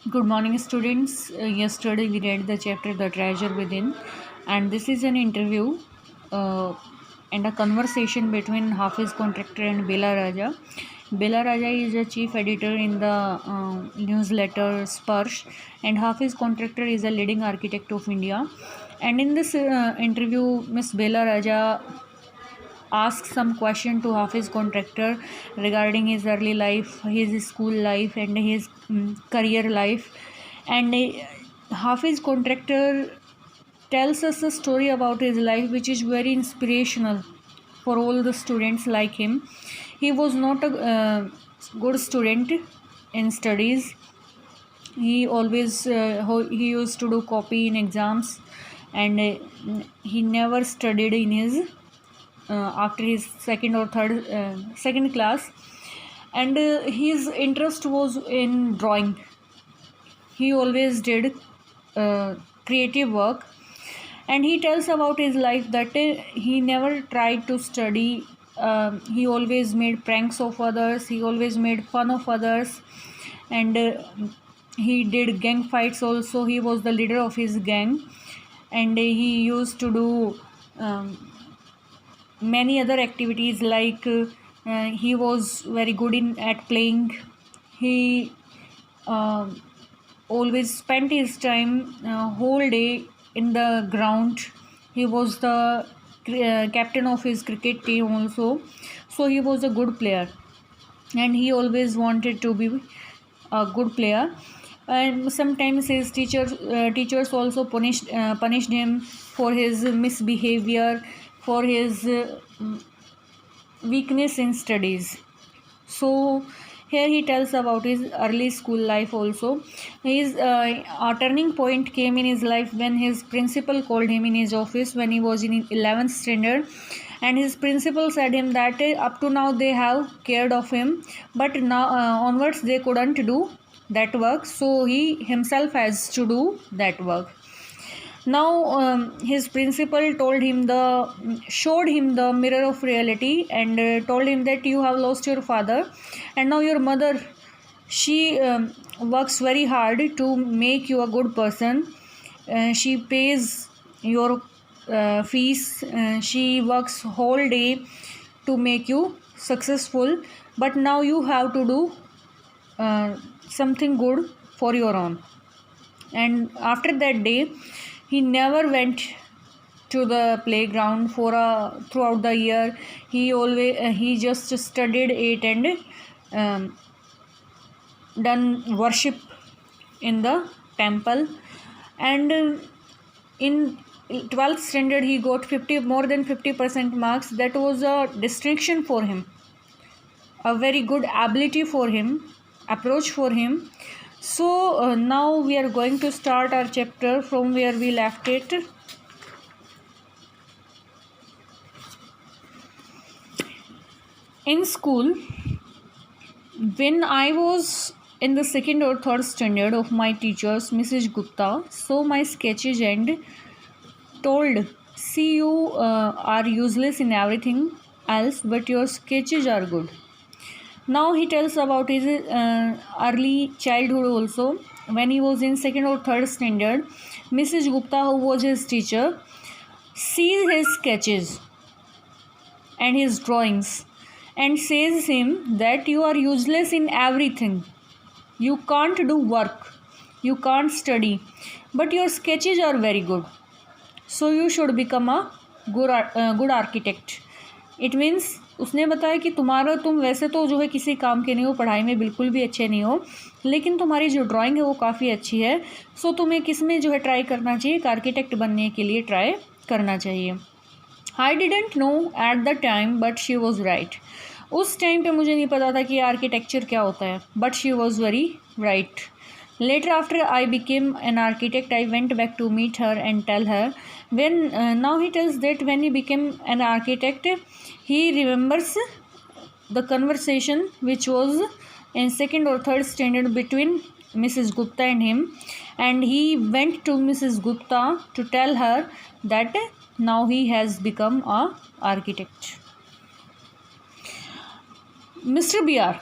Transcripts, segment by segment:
Good morning, students. Yesterday we read the chapter The Treasure Within, and this is an interview uh, and a conversation between Hafiz Contractor and Bela Raja. Bela Raja is a chief editor in the newsletter Sparsh, and Hafiz Contractor is a leading architect of India. And in this interview, Miss Bela Raja ask some question to Hafiz Contractor regarding his early life, his school life, and his career life. And Hafiz Contractor tells us a story about his life which is very inspirational for all the students like him. He was not a good student in studies. He always he used to do copy in exams, and he never studied in his after his second class, and his interest was in drawing. He always did creative work, and he tells about his life that he never tried to study. He always made pranks of others, he always made fun of others, and he did gang fights also. He was the leader of his gang, and he used to do many other activities like he was very good in at playing. He uh, always spent his time whole day in the ground. He was the captain of his cricket team also, so he was a good player, and he always wanted to be a good player. And sometimes his teachers also punished him for his misbehavior, for his weakness in studies. So here he tells about his early school life also. His a turning point came in his life when his principal called him in his office when he was in 11th standard, and his principal said him that up to now they have cared of him, but now onwards they couldn't do that work, so he himself has to do that work. Now his principal showed him the mirror of reality, and told him that you have lost your father, and now your mother, she works very hard to make you a good person. She pays your fees, she works whole day to make you successful, but now you have to do something good for your own. And after that day, he never went to the playground for throughout the year. He just studied it and um, done worship in the temple. And in 12th standard he got more than 50% marks. That was a distinction for him, a very good ability for him, approach for him. So now we are going to start our chapter from where we left it. In school, when I was in the second or third standard of my teachers, Mrs. Gupta, saw my sketches and told, "See, you are useless in everything else, but your sketches are good." Now he tells about his early childhood also. When he was in second or third standard, Mrs. Gupta, who was his teacher, sees his sketches and his drawings and says him that you are useless in everything. You can't do work, you can't study, but your sketches are very good. So you should become a good architect. It means उसने बताया कि तुम वैसे तो जो है किसी काम के नहीं हो, पढ़ाई में बिल्कुल भी अच्छे नहीं हो, लेकिन तुम्हारी जो ड्राइंग है वो काफ़ी अच्छी है, सो तुम्हें किस में जो है ट्राई करना चाहिए, एक आर्किटेक्ट बनने के लिए ट्राई करना चाहिए. I didn't know at the time but she was right. उस टाइम पे मुझे नहीं पता था कि आर्किटेक्चर क्या होता है, but she was very right. Later, after I became an architect, I went back to meet her and tell her. Now he tells that when he became an architect, he remembers the conversation which was in second or third standard between Mrs. Gupta and him, and he went to Mrs. Gupta to tell her that now he has become a architect. Mr. BR,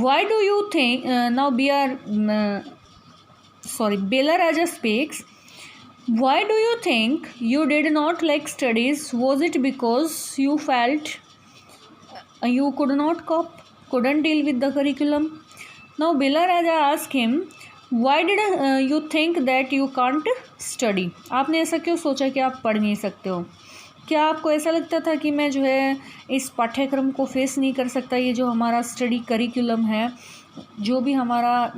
why do you think now BR Bela Raja speaks. Why do you think you did not like studies? Was it because you felt you could not cope, couldn't deal with the curriculum? Now Bela Raja asked him, why did you think that you can't study? आपने ऐसा क्यों सोचा कि आप पढ़ नहीं सकते हो? क्या आपको ऐसा लगता था कि मैं जो है इस पाठ्यक्रम को फेस नहीं कर सकता? ये जो हमारा स्टडी करिकुलम है, जो भी हमारा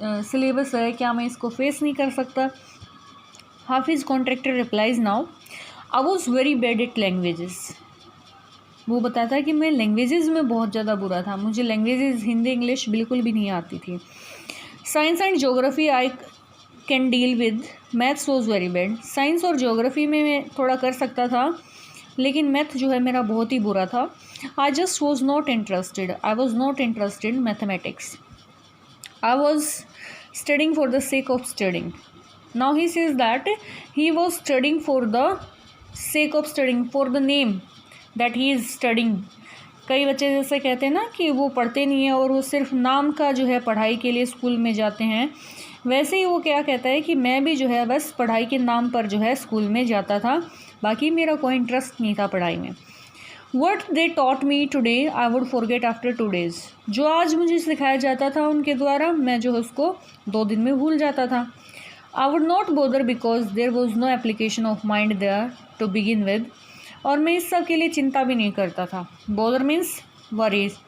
सिलेबस है, क्या मैं इसको फेस नहीं कर सकता? हाफिज़ contractor replies, now I was very bad at languages. वो बताता है कि मैं लैंग्वेजेस में बहुत ज़्यादा बुरा था. मुझे लैंग्वेजेस हिंदी इंग्लिश बिल्कुल भी नहीं आती थी. Science and geography I can deal with. Maths was very bad. Science और ज्योग्राफी में मैं थोड़ा कर सकता था, लेकिन मैथ जो है मेरा बहुत ही बुरा था. I just was not interested. I was not interested in mathematics. I was studying for the sake of studying. Now he says that he was studying for the sake of studying, for the name that he is studying. कई बच्चे जैसे कहते हैं ना कि वो पढ़ते नहीं है और वो सिर्फ नाम का जो है पढ़ाई के लिए स्कूल में जाते हैं, वैसे ही वो क्या कहता है कि मैं भी जो है बस पढ़ाई के नाम पर जो है स्कूल में जाता था, बाकी मेरा कोई इंटरेस्ट नहीं था पढ़ाई में. What they taught me today I would forget after 2 days. जो आज मुझे सिखाया जाता था उनके द्वारा, मैं जो है उसको 2 दिन में भूल जाता था. I would not bother because there was no application of mind there to begin with. और मैं इस सब के लिए चिंता भी नहीं करता था. Bother means worries.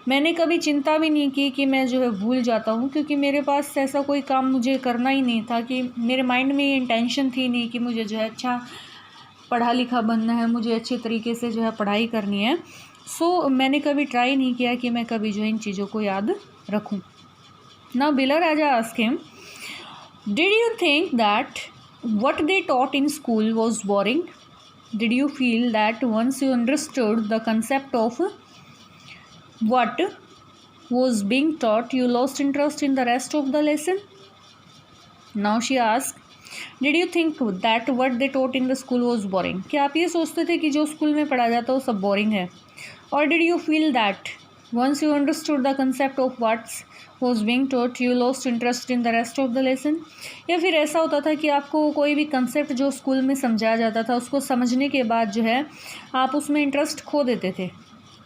मैंने कभी चिंता भी नहीं की कि मैं जो है भूल जाता हूँ, क्योंकि मेरे पास ऐसा कोई काम मुझे करना ही नहीं था, कि मेरे माइंड में ये इंटेंशन थी नहीं कि मुझे जो है अच्छा पढ़ा लिखा बनना है, मुझे अच्छे तरीके से जो है पढ़ाई करनी है. सो मैंने कभी ट्राई नहीं किया कि मैं कभी जो है इन चीज़ों को याद रखूँ. Now Bela Raja asked him, did you think that what they taught in school was boring? Did you feel that once you understood the concept of what was being taught, you lost interest in the rest of the lesson? Now she asked, did you think that what they taught in the school was boring? क्या आप ये सोचते थे कि जो school में पढ़ा जाता है वो सब बोरिंग है? Or did you feel that once you understood the concept of what was being taught, you lost interest in the rest of the lesson? या फिर ऐसा होता था कि आपको कोई भी कंसेप्ट जो स्कूल में समझाया जाता था उसको समझने के बाद जो है आप उसमें इंटरेस्ट खो देते थे,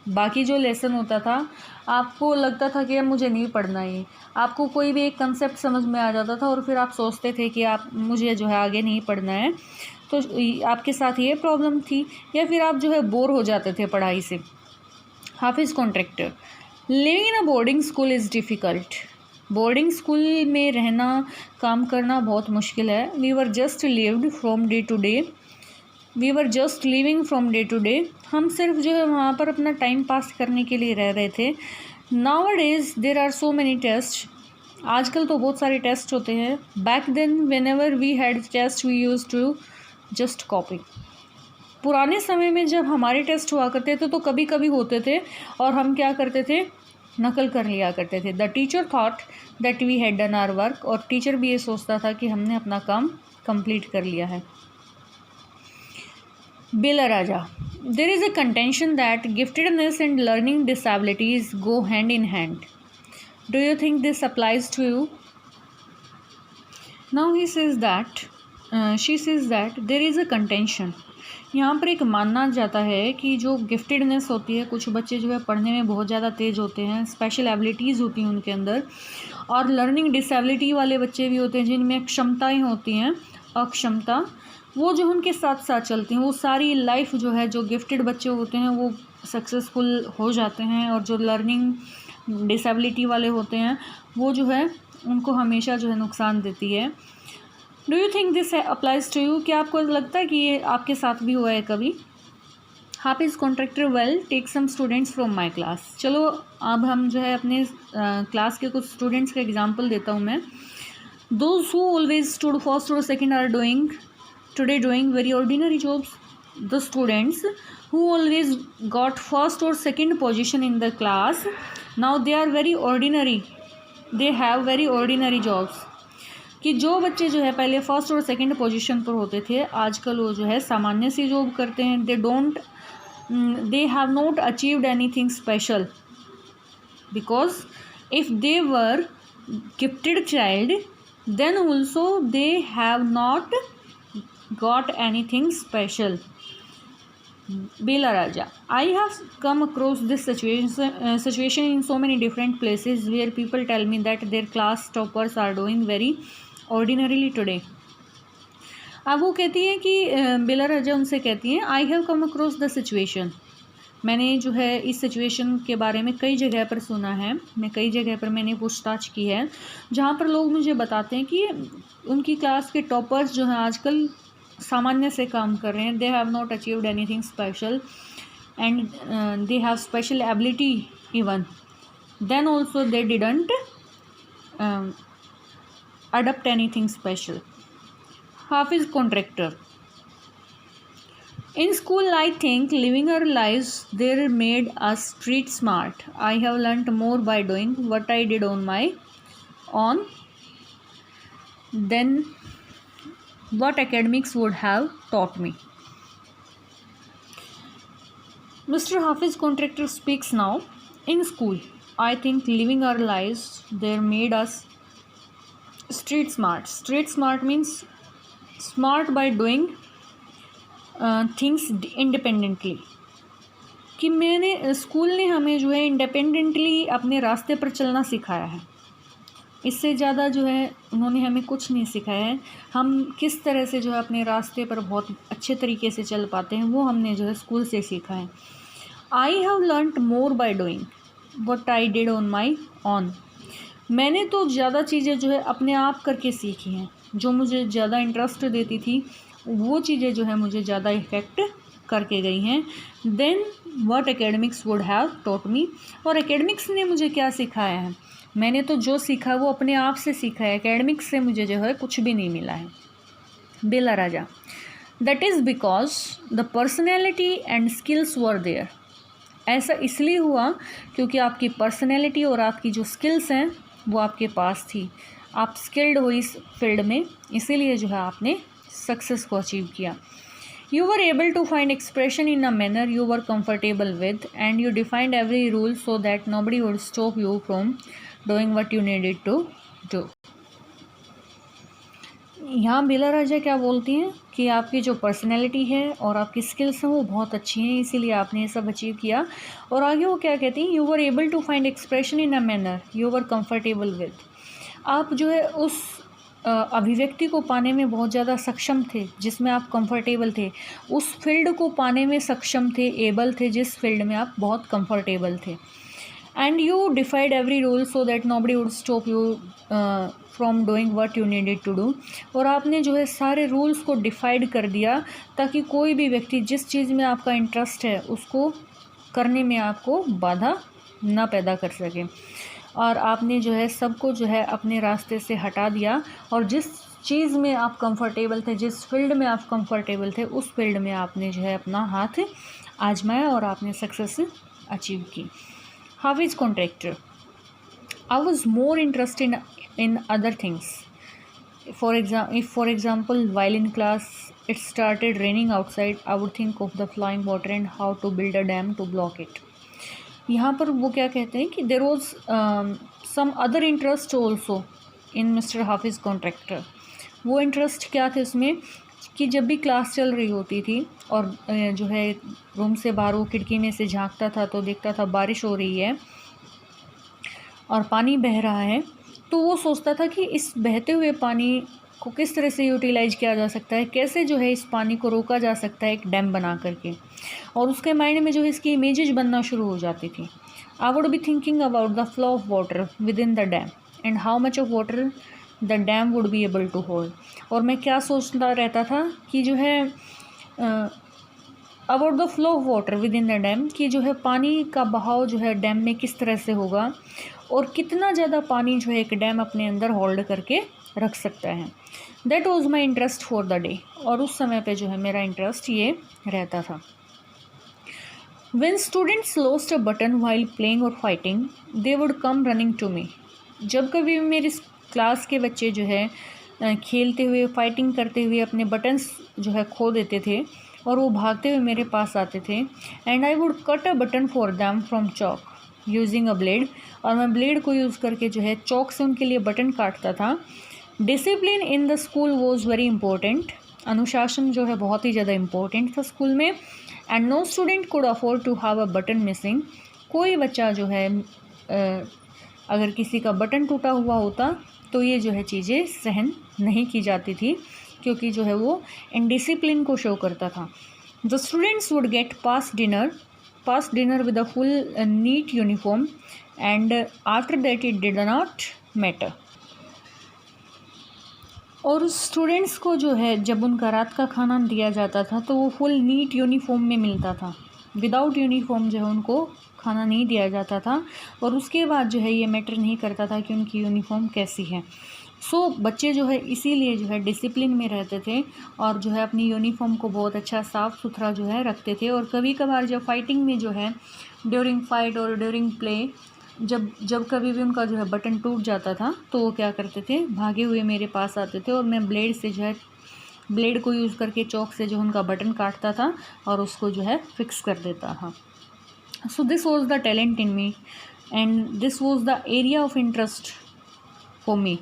बाकी जो लेसन होता था आपको लगता था कि अब मुझे नहीं पढ़ना है. आपको कोई भी एक कंसेप्ट समझ में आ जाता था और फिर आप सोचते थे कि आप मुझे जो है आगे नहीं पढ़ना है. तो आपके साथ ये प्रॉब्लम थी, या फिर आप जो है बोर हो जाते थे पढ़ाई से. Hafiz Contractor, living in a boarding school is difficult. Boarding school में रहना, काम करना बहुत मुश्किल है. We were just lived from day to day. We were just living from day to day. हम सिर्फ जो है वहाँ पर अपना टाइम पास करने के लिए रह रहे थे. Nowadays there are so many test. आजकल तो बहुत सारे टेस्ट होते हैं. Back then whenever we had test we use to just copy. पुराने समय में जब हमारे टेस्ट हुआ करते थे तो कभी कभी होते थे और हम क्या करते थे, नकल कर लिया करते थे. The teacher thought that we had done our work. और टीचर भी ये सोचता था कि हमने अपना काम कंप्लीट कर लिया है. Bela Raja, there is a contention that giftedness and learning disabilities go hand in hand. Do you think this applies to you? Now he says that she says that there is a contention. यहाँ पर एक मानना जाता है कि जो giftedness होती है, कुछ बच्चे जो है पढ़ने में बहुत ज़्यादा तेज़ होते हैं, स्पेशल एबिलिटीज़ होती हैं उनके अंदर, और लर्निंग डिसेबिलिटी वाले बच्चे भी होते हैं जिनमें क्षमताएं होती हैं, अक्षमता, वो जो उनके साथ साथ चलती हैं. वो सारी लाइफ जो है जो गिफ्टेड बच्चे होते हैं वो सक्सेसफुल हो जाते हैं, और जो लर्निंग डिसेबिलिटी वाले होते हैं वो जो है उनको हमेशा जो है नुकसान देती है. Do you think this applies to you? क्या आपको लगता है कि ये आपके साथ भी हुआ है कभी? Hafiz Contractor, well take some students from my class. चलो अब हम जो है अपने क्लास के कुछ स्टूडेंट्स का एग्जांपल देता हूँ मैं. Those who always stood first और second are doing today doing very ordinary jobs. The students who always got first और second position in the class, now they are very ordinary, they have very ordinary jobs. कि जो बच्चे जो है पहले first और second position पर होते थे, आजकल वो जो है सामान्य सी जॉब करते हैं. They have not achieved anything special, because if they were gifted child then also they have not got anything special. Bela Raja, I have come across this situation in so many different places where people tell me that their class toppers are doing very ordinarily today. अब वो कहती है कि बेला राजा उनसे कहती हैं, I have come across the situation, मैंने जो है इस सिचुएशन के बारे में कई जगह पर सुना है, मैं कई जगह पर मैंने पूछताछ की है, जहाँ पर लोग मुझे बताते हैं कि उनकी क्लास के टॉपर्स जो हैं आजकल सामान्य से काम कर रहे हैं. They have not achieved anything special and they have special ability even, then also they didn't adapt anything special. Hafiz contractor. In school, I think living our lives there made us street smart. I have learnt more by doing what I did on my own than what academics would have taught me. Mr. Hafiz contractor speaks now. In school, I think living our lives there made us street smart. Street smart means smart by doing things independently, कि मैंने school ने हमें जो है independently अपने रास्ते पर चलना सिखाया है. इससे ज़्यादा जो है उन्होंने हमें कुछ नहीं सिखाया है. हम किस तरह से जो है अपने रास्ते पर बहुत अच्छे तरीके से चल पाते हैं वो हमने जो है स्कूल से सीखा है. I have learned more by doing what I did on my on. मैंने तो ज़्यादा चीज़ें जो है अपने आप करके सीखी हैं, जो मुझे ज़्यादा इंटरेस्ट देती थी वो चीज़ें जो है मुझे ज़्यादा इफ़ेक्ट करके गई हैं then what academics would have taught me. और एकेडमिक्स ने मुझे क्या सिखाया है, मैंने तो जो सीखा वो अपने आप से सीखा है, एकेडमिक्स से मुझे जो है कुछ भी नहीं मिला है. Bela Raja, that is because the personality and skills were there. ऐसा इसलिए हुआ क्योंकि आपकी पर्सनैलिटी और आपकी जो स्किल्स हैं वो आपके पास थी, आप स्किल्ड हो इस फील्ड में, इसीलिए जो है आपने सक्सेस को अचीव किया. You were able to find expression in a manner you were comfortable with and you defined every rule so that nobody would stop you from doing what you needed to do. यहाँ बेला राजा क्या बोलती हैं कि आपकी जो personality है और आपकी स्किल्स हैं वो बहुत अच्छी हैं, इसीलिए आपने ये सब अचीव किया. और आगे वो क्या कहती हैं, you were able to find expression in a manner you were comfortable with. आप जो है उस अभिव्यक्ति को पाने में बहुत ज़्यादा सक्षम थे जिसमें आप कंफर्टेबल थे, उस फील्ड को पाने में सक्षम थे, एबल थे जिस फील्ड में आप बहुत कंफर्टेबल थे. And you defied every rule so that nobody would stop you from doing what you needed to do. और आपने जो है सारे रूल्स को डिफाइड कर दिया ताकि कोई भी व्यक्ति जिस चीज़ में आपका इंटरेस्ट है उसको करने में आपको बाधा ना पैदा कर सके. और आपने जो है सबको जो है अपने रास्ते से हटा दिया और जिस चीज़ में आप कंफर्टेबल थे, जिस फील्ड में आप कंफर्टेबल थे, उस फील्ड में आपने जो है अपना हाथ आजमाया और आपने सक्सेस अचीव की. Hafeez Contractor, I was more interested in other things. For example, while in class it started raining outside, I would think of the flowing water and how to build a dam to block it. यहाँ पर वो क्या कहते हैं कि there was some other interest also in mister Hafiz Contractor. वो interest क्या थे उसमें कि जब भी क्लास चल रही होती थी और जो है रूम से बाहर वो खिड़की में से झांकता था तो देखता था बारिश हो रही है और पानी बह रहा है, तो वो सोचता था कि इस बहते हुए पानी को किस तरह से यूटिलाइज किया जा सकता है, कैसे जो है इस पानी को रोका जा सकता है एक डैम बना करके. और उसके माइंड में जो है इसकी इमेजेस बनना शुरू हो जाती थी. I would be thinking about the flow of water within the dam and how much of water the dam would be able to hold. और मैं क्या सोचता रहता था कि जो है about the flow of water within the dam, कि जो है पानी का बहाव जो है डैम में किस तरह से होगा और कितना ज़्यादा पानी जो है एक डैम अपने अंदर होल्ड करके रख सकता है. That was my interest for the day. और उस समय पे जो है मेरा इंटरेस्ट ये रहता था. When students lost a button while playing or fighting, they would come running to me. जब कभी मेरी क्लास के बच्चे जो है खेलते हुए फाइटिंग करते हुए अपने बटन्स जो है खो देते थे और वो भागते हुए मेरे पास आते थे. And I would cut a button for them from chalk using a blade. और मैं ब्लेड को यूज़ करके जो है चॉक से उनके लिए बटन काटता था. Discipline in the school was very important, अनुशासन जो है बहुत ही ज़्यादा इम्पोर्टेंट था स्कूल में। And no student could afford to have a button missing, कोई बच्चा जो है अगर किसी का बटन टूटा हुआ होता तो ये जो है चीज़ें सहन नहीं की जाती थी, क्योंकि जो है वो इनडिसिप्लिन को शो करता था। The students would get pass dinner with a full neat uniform and after that it did not matter. और स्टूडेंट्स को जो है जब उनका रात का खाना दिया जाता था तो वो फुल नीट यूनिफॉर्म में मिलता था, विदाउट यूनिफॉर्म जो है उनको खाना नहीं दिया जाता था। और उसके बाद जो है ये मैटर नहीं करता था कि उनकी यूनिफॉर्म कैसी है। बच्चे जो है इसीलिए जो है डिसिप्लिन में रहते थे और जो है अपनी यूनिफॉर्म को बहुत अच्छा साफ़ सुथरा जो है रखते थे। और कभी कभार जब फाइटिंग में जो है ड्यूरिंग फाइट और ड्यूरिंग प्ले जब कभी भी उनका जो है बटन टूट जाता था तो वो क्या करते थे, भागे हुए मेरे पास आते थे और मैं ब्लेड से जो है ब्लेड को यूज़ करके चौक से जो उनका बटन काटता था और उसको जो है फिक्स कर देता था। So this was the talent in me and this was the area of interest for me.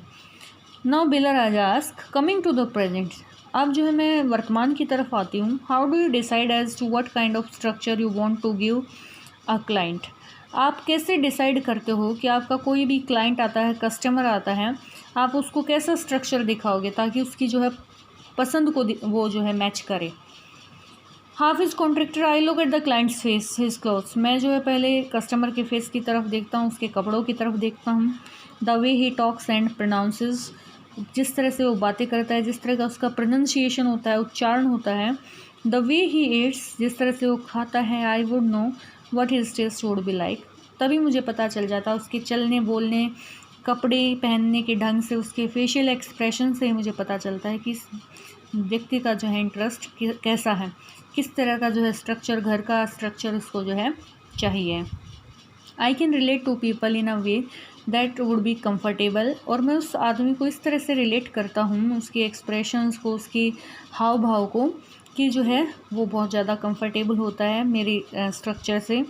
Now Bela Raja ask, coming to the present, अब जो है मैं वर्तमान की तरफ आती हूँ। How do you decide as to what kind of structure you want to give a client. आप कैसे डिसाइड करते हो कि आपका कोई भी क्लाइंट आता है, कस्टमर आता है, आप उसको कैसा स्ट्रक्चर दिखाओगे ताकि उसकी जो है पसंद को वो जो है मैच करे। हाफिज़ contractor, I look at the clients face his clothes, मैं जो है पहले कस्टमर के फेस की तरफ देखता हूँ, उसके कपड़ों की तरफ देखता हूँ। The way he talks and pronounces, जिस तरह से वो बातें करता है, जिस तरह का उसका प्रोनाउंसिएशन होता है, उच्चारण होता है। द वे ही ईट्स, जिस तरह से वो खाता है। I would know what his taste would be like, तभी मुझे पता चल जाता उसके चलने बोलने, कपड़े पहनने के ढंग से, उसके फेशियल एक्सप्रेशन से मुझे पता चलता है कि इस व्यक्ति का जो है इंटरेस्ट कैसा है, किस तरह का जो है स्ट्रक्चर, घर का स्ट्रक्चर उसको जो है चाहिए। I can relate to people in a way that would be comfortable, और मैं उस आदमी को इस तरह से रिलेट करता हूँ, उसके एक्सप्रेशंस को, उसकी हाव भाव को, कि जो है वो बहुत ज़्यादा कंफर्टेबल होता है मेरी स्ट्रक्चर से।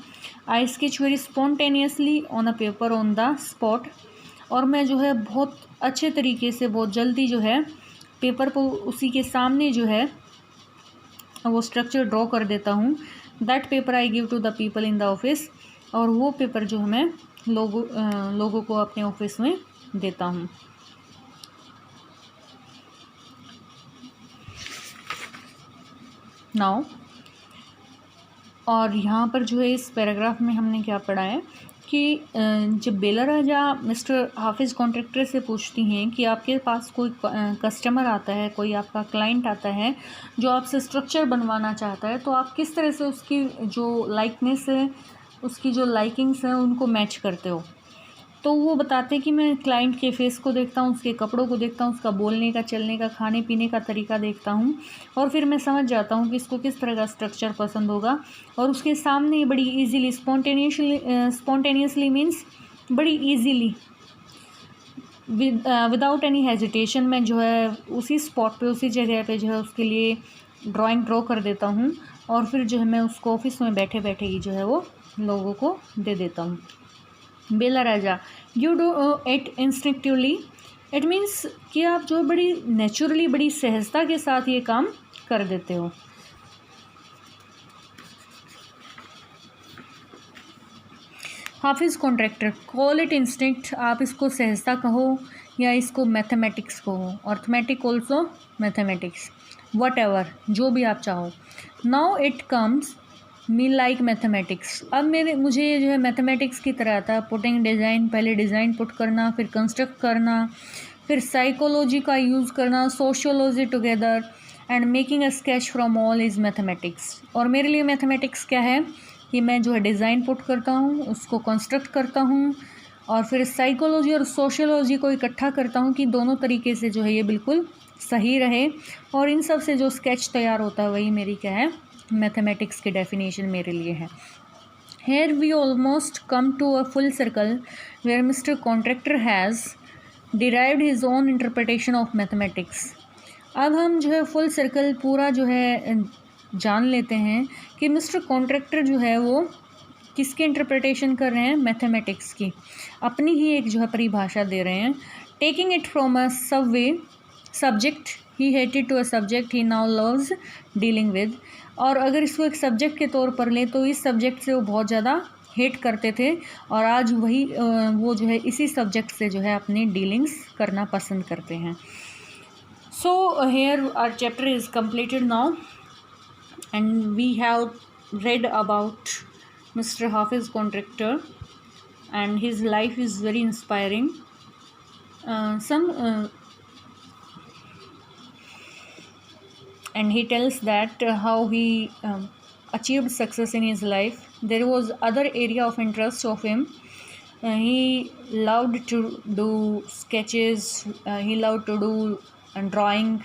I sketch very spontaneously on a paper on the spot, और मैं जो है बहुत अच्छे तरीके से बहुत जल्दी जो है पेपर पर उसी के सामने जो है वो स्ट्रक्चर ड्रॉ कर देता हूँ। That paper I give to the people in the office, और वो पेपर जो है मैं लोगों को अपने ऑफिस में देता हूँ। नाउ, और यहाँ पर जो है इस पैराग्राफ में हमने क्या पढ़ा है कि जब बेला राजा मिस्टर हाफिज़ कॉन्ट्रैक्टर से पूछती हैं कि आपके पास कोई कस्टमर आता है, कोई आपका क्लाइंट आता है जो आपसे स्ट्रक्चर बनवाना चाहता है, तो आप किस तरह से उसकी जो लाइकनेस है, उसकी जो लाइकिंग्स हैं उनको मैच करते हो। तो वो बताते हैं कि मैं क्लाइंट के फेस को देखता हूँ, उसके कपड़ों को देखता हूँ, उसका बोलने का, चलने का, खाने पीने का तरीका देखता हूँ, और फिर मैं समझ जाता हूँ कि इसको किस तरह का स्ट्रक्चर पसंद होगा। और उसके सामने बड़ी इजीली, स्पॉन्टेनियसली मीन्स बड़ी इजीली, विदाउट एनी हेजिटेशन, मैं जो है उसी स्पॉट पे, उसी जगह पे जो है उसके लिए ड्राइंग ड्रॉ कर देता हूँ, और फिर जो है मैं उसको ऑफिस में बैठे बैठे ही जो है वो लोगों को दे देता हूँ। Bela Raja, you do it instinctively, it means कि आप जो बड़ी नेचुरली, बड़ी सहजता के साथ ये काम कर देते हो। हाफिज़ कॉन्ट्रैक्टर, कॉल इट इंस्टिंक्ट, आप इसको सहजता कहो या इसको मैथमेटिक्स कहो, arithmetic also mathematics, what ever, जो भी आप चाहो। Now it comes me like mathematics, अब मुझे जो है मैथमेटिक्स की तरह आता है। पुटिंग डिज़ाइन, पहले डिज़ाइन पुट करना, फिर कंस्ट्रक्ट करना, फिर साइकोलॉजी का यूज़ करना, sociology together, and making a sketch from all is mathematics. और मेरे लिए मैथमेटिक्स क्या है कि मैं जो है डिज़ाइन पुट करता हूँ, उसको कंस्ट्रक्ट करता हूँ, और फिर साइकोलॉजी और सोशियोलॉजी को इकट्ठा करता हूँ कि दोनों तरीके से जो है ये बिल्कुल सही रहे, और इन सब से जो स्केच तैयार होता है वही मेरी क्या है, मैथमेटिक्स की डेफिनेशन मेरे लिए है। Here we almost come to a full circle where mister Contractor has derived his own interpretation of mathematics. अब हम जो है फुल सर्कल पूरा जो है जान लेते हैं कि मिस्टर कॉन्ट्रैक्टर जो है वो किसकी इंटरप्रिटेशन कर रहे हैं, मैथमेटिक्स की, अपनी ही एक जो है परिभाषा दे रहे हैं। taking it from a subject he hated to a subject he now loves dealing with. और अगर इसको एक सब्जेक्ट के तौर पर लें तो इस सब्जेक्ट से वो बहुत ज़्यादा हेट करते थे और आज वही वो जो है इसी सब्जेक्ट से जो है अपनी डीलिंग्स करना पसंद करते हैं. So here our chapter is completed now, and we have read about Mr. Hafiz Contractor, and his life is very inspiring. And he tells that how he achieved success in his life. There was other area of interest of him. He loved to do sketches, he loved to do drawing,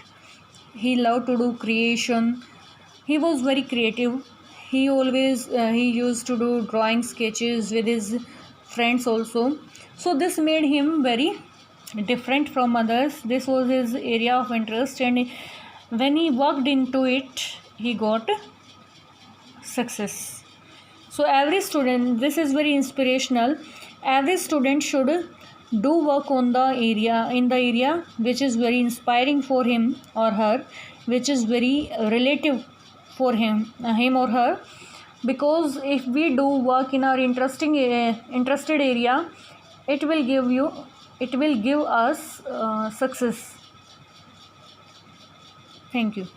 he loved to do creation. He was very creative. He always he used to do drawing sketches with his friends also. So this made him very different from others. This was his area of interest, and when he worked into it, he got success. So every student, this is very inspirational. Every student should do work on the area, in the area which is very inspiring for him or her, which is very relative for him or her, because if we do work in our interested area, it will give us success. Thank you.